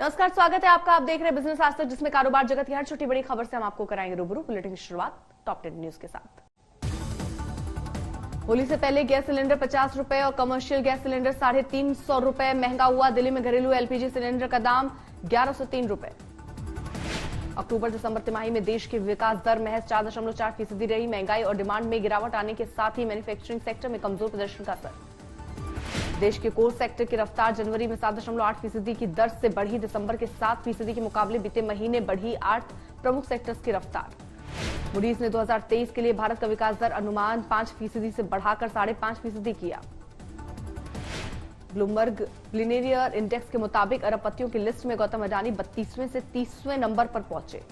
नमस्कार, स्वागत है आपका। आप देख रहे हैं बिजनेस आज तक, जिसमें कारोबार जगत की हर छोटी बड़ी खबर से हम आपको कराएंगे रूबरू। बुलेटिन की शुरुआत टॉप 10 न्यूज के साथ। होली से पहले गैस सिलेंडर 50 रुपए और कमर्शियल गैस सिलेंडर 350 रुपए महंगा हुआ। दिल्ली में घरेलू एलपीजी सिलेंडर का दाम 1103 रुपए। अक्टूबर दिसंबर तिमाही में देश की विकास दर महज 4.4% रही। महंगाई और डिमांड में गिरावट आने के साथ ही मैन्युफैक्चरिंग सेक्टर में कमजोर प्रदर्शन का असर। देश के कोर सेक्टर की रफ्तार जनवरी में 7.8% की दर से बढ़ी। दिसंबर के 7% के मुकाबले बीते महीने बढ़ी 8 प्रमुख सेक्टर्स की रफ्तार। मूडीज ने 2023 के लिए भारत का विकास दर अनुमान 5% से बढ़ाकर 5.5% किया। ब्लूमबर्ग बिलियनियर इंडेक्स के मुताबिक अरबपतियों की लिस्ट में गौतम अडानी 32वें से 30वें नंबर पर पहुंचे।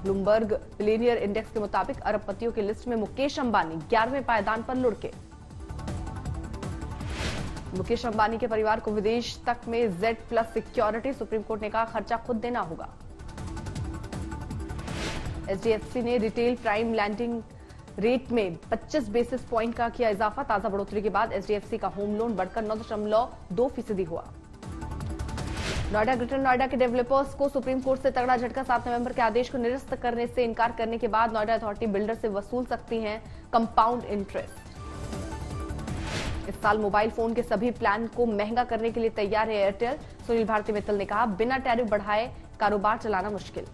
ब्लूमबर्ग बिलियनियर इंडेक्स के मुताबिक अरबपतियों की लिस्ट में मुकेश अंबानी 11वें पायदान पर लुढ़के। मुकेश अंबानी के परिवार को विदेश तक में Z+ सिक्योरिटी, सुप्रीम कोर्ट ने कहा खर्चा खुद देना होगा। HDFC ने रिटेल प्राइम लैंडिंग रेट में 25 बेसिस पॉइंट का किया इजाफा। ताजा बढ़ोतरी के बाद HDFC का होम लोन बढ़कर 9.2% हुआ। नोएडा ग्रेटर नोएडा के डेवलपर्स को सुप्रीम कोर्ट से तगड़ा झटका। 7 नवंबर के आदेश को निरस्त करने से इनकार करने के बाद नोएडा अथॉरिटी बिल्डर से वसूल सकती है कंपाउंड इंटरेस्ट। इस साल मोबाइल फोन के सभी प्लान को महंगा करने के लिए तैयार है एयरटेल। सुनील भारती मित्तल ने कहा, बिना टैरिफ बढ़ाए कारोबार चलाना मुश्किल।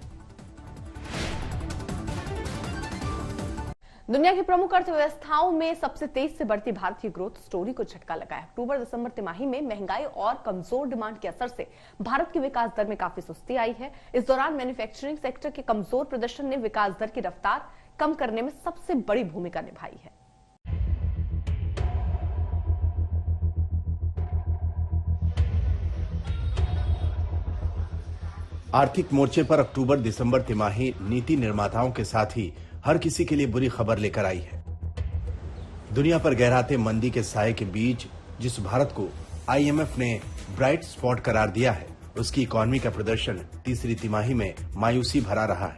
दुनिया की प्रमुख अर्थव्यवस्थाओं में सबसे तेज से बढ़ती भारतीय ग्रोथ स्टोरी को झटका लगा है। अक्टूबर दिसंबर तिमाही में महंगाई और कमजोर डिमांड के असर से भारत की विकास दर में काफी सुस्ती आई है। इस दौरान मैन्युफैक्चरिंग सेक्टर के कमजोर प्रदर्शन ने विकास दर की रफ्तार कम करने में सबसे बड़ी भूमिका निभाई है। आर्थिक मोर्चे पर अक्टूबर दिसंबर तिमाही नीति निर्माताओं के साथ ही हर किसी के लिए बुरी खबर लेकर आई है। दुनिया पर गहराते मंदी के साए के बीच जिस भारत को IMF ने ब्राइट स्पॉट करार दिया है, उसकी इकॉनमी का प्रदर्शन तीसरी तिमाही में मायूसी भरा रहा है।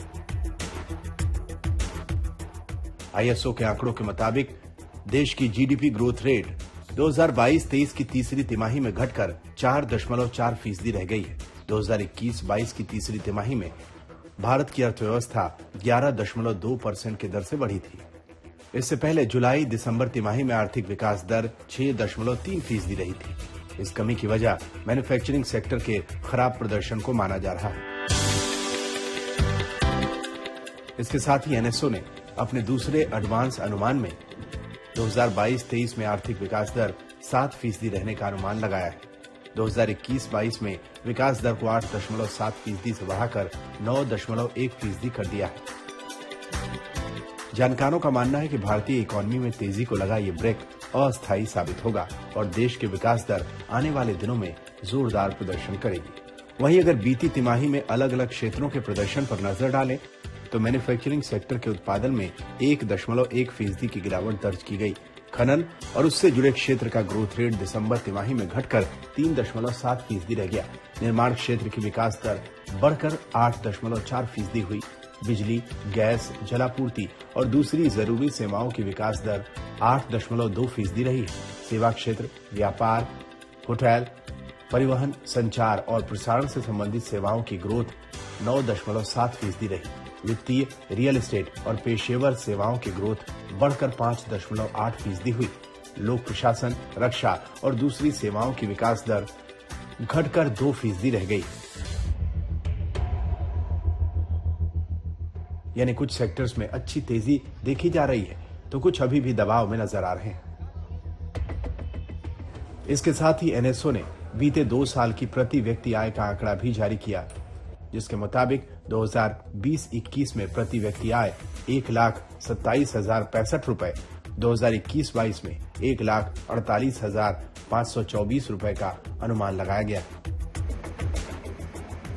ISO के आंकड़ों के मुताबिक देश की GDP ग्रोथ रेट 2022-23 की तीसरी तिमाही में घटकर 4.4% रह गई है। 2021-22 की तीसरी तिमाही में भारत की अर्थव्यवस्था 11.2% की दर से बढ़ी थी। इससे पहले जुलाई दिसंबर तिमाही में आर्थिक विकास दर 6.3% रही थी। इस कमी की वजह मैन्युफैक्चरिंग सेक्टर के खराब प्रदर्शन को माना जा रहा है। इसके साथ ही NSO ने अपने दूसरे एडवांस अनुमान में 2022-23 में आर्थिक विकास दर 7% रहने का अनुमान लगाया है। 2021-22 में विकास दर को 8.7% से बढ़ाकर 9.1% कर दिया है। जानकारों का मानना है कि भारतीय इकोनॉमी में तेजी को लगा ये ब्रेक अस्थायी साबित होगा और देश के विकास दर आने वाले दिनों में जोरदार प्रदर्शन करेगी। वहीं अगर बीती तिमाही में अलग अलग क्षेत्रों के प्रदर्शन पर नजर डालें तो मैन्युफैक्चरिंग सेक्टर के उत्पादन में 1.1% की गिरावट दर्ज की गई। खनन और उससे जुड़े क्षेत्र का ग्रोथ रेट दिसंबर तिमाही में घटकर 3.7% रह गया। निर्माण क्षेत्र की विकास दर बढ़कर 8.4% हुई। बिजली, गैस, जलापूर्ति और दूसरी जरूरी सेवाओं की विकास दर 8.2% रही है। सेवा क्षेत्र, व्यापार, होटल, परिवहन, संचार और प्रसारण से संबंधित सेवाओं की ग्रोथ 9.7% रही। वित्तीय, रियल एस्टेट और पेशेवर सेवाओं की ग्रोथ बढ़कर 5.8% हुई। लोक प्रशासन, रक्षा और दूसरी सेवाओं की विकास दर घटकर 2% रह गई। यानी कुछ सेक्टर्स में अच्छी तेजी देखी जा रही है तो कुछ अभी भी दबाव में नजर आ रहे हैं। इसके साथ ही NSO ने बीते 2 साल की प्रति व्यक्ति आय का आंकड़ा भी जारी किया, जिसके मुताबिक 2020-21 में प्रति व्यक्ति आय 1,27,065 रुपए, 2021-22 में 1,48,524 रुपए का अनुमान लगाया गया।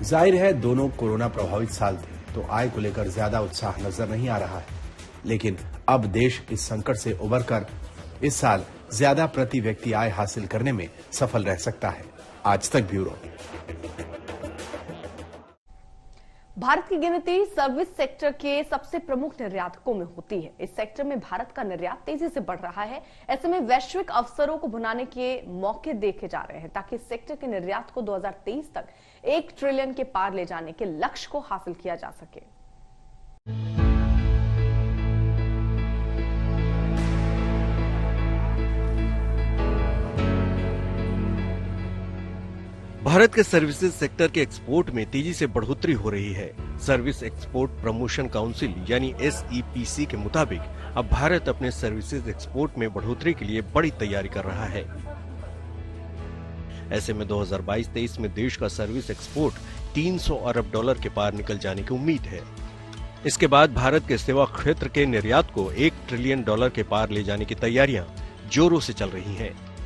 जाहिर है दोनों कोरोना प्रभावित साल थे तो आय को लेकर ज्यादा उत्साह नजर नहीं आ रहा है, लेकिन अब देश इस संकट से उबरकर इस साल ज्यादा प्रति व्यक्ति आय हासिल करने में सफल रह सकता है। आज तक ब्यूरो। भारत की गिनती सर्विस सेक्टर के सबसे प्रमुख निर्यातकों में होती है। इस सेक्टर में भारत का निर्यात तेजी से बढ़ रहा है। ऐसे में वैश्विक अवसरों को भुनाने के मौके देखे जा रहे हैं ताकि इस सेक्टर के निर्यात को 2023 तक 1 ट्रिलियन के पार ले जाने के लक्ष्य को हासिल किया जा सके। भारत के सर्विसेज सेक्टर के एक्सपोर्ट में तेजी से बढ़ोतरी हो रही है। सर्विस एक्सपोर्ट प्रमोशन काउंसिल यानी SEPC के मुताबिक अब भारत अपने सर्विसेज एक्सपोर्ट में बढ़ोतरी के लिए बड़ी तैयारी कर रहा है। ऐसे में 2022-23 में देश का सर्विस एक्सपोर्ट 300 अरब डॉलर के पार निकल जाने की उम्मीद है। इसके बाद भारत के सेवा क्षेत्र के निर्यात को 1 ट्रिलियन डॉलर के पार ले जाने की तैयारियां जोरों से चल रही हैं।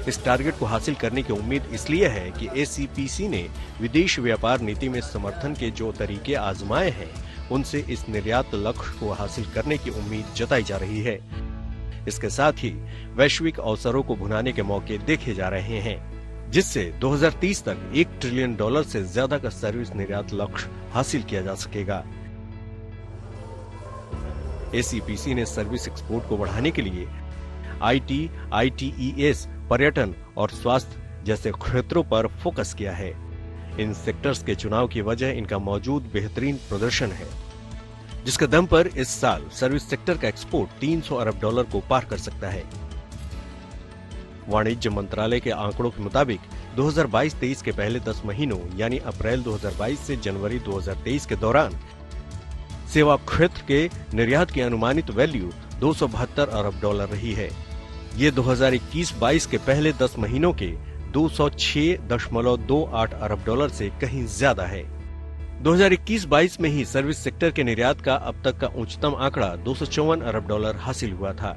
इस टारगेट को हासिल करने की उम्मीद इसलिए है कि SEPC ने विदेश व्यापार नीति में समर्थन के जो तरीके आजमाए हैं, उनसे इस निर्यात लक्ष्य को हासिल करने की उम्मीद जताई जा रही है। इसके साथ ही वैश्विक अवसरों को भुनाने के मौके देखे जा रहे हैं, जिससे 2030 तक 1 ट्रिलियन डॉलर से ज्यादा का सर्विस निर्यात लक्ष्य हासिल किया जा सकेगा। SEPC ने सर्विस एक्सपोर्ट को बढ़ाने के लिए IT, ITES, पर्यटन और स्वास्थ्य जैसे क्षेत्रों पर फोकस किया है। इन सेक्टर्स के चुनाव की वजह इनका मौजूद बेहतरीन प्रदर्शन है, जिसके दम पर इस साल सर्विस सेक्टर का एक्सपोर्ट 300 अरब डॉलर को पार कर सकता है। वाणिज्य मंत्रालय के आंकड़ों के मुताबिक 2022-23 के पहले 10 महीनों यानी अप्रैल 2022 से जनवरी 2023 के दौरान सेवा क्षेत्र के निर्यात की अनुमानित वैल्यू 272 अरब डॉलर रही है। ये 2021-22 के पहले 10 महीनों के 206.28 अरब डॉलर से कहीं ज्यादा है। 2021-22 में ही सर्विस सेक्टर के निर्यात का अब तक का उच्चतम आंकड़ा 254 अरब डॉलर हासिल हुआ था।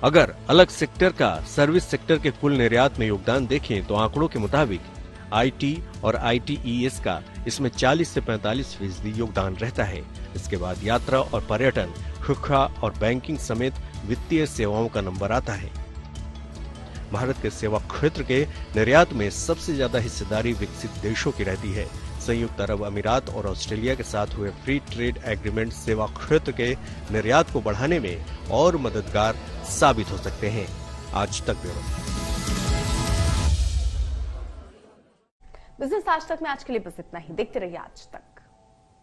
अगर अलग सेक्टर का सर्विस सेक्टर के कुल निर्यात में योगदान देखें तो आंकड़ों के मुताबिक IT और ITES का इसमें 40 से 45% योगदान रहता है। इसके बाद यात्रा और पर्यटन, शिक्षा और बैंकिंग समेत वित्तीय सेवाओं का नंबर आता है। भारत के सेवा क्षेत्र के निर्यात में सबसे ज्यादा हिस्सेदारी विकसित देशों की रहती है। संयुक्त अरब अमीरात और ऑस्ट्रेलिया के साथ हुए फ्री ट्रेड एग्रीमेंट सेवा क्षेत्र के निर्यात को बढ़ाने में और मददगार साबित हो सकते हैं। आज तक ब्यूरो। बिजनेस आज तक में आज के लिए बस इतना ही। देखते रहिए आज तक।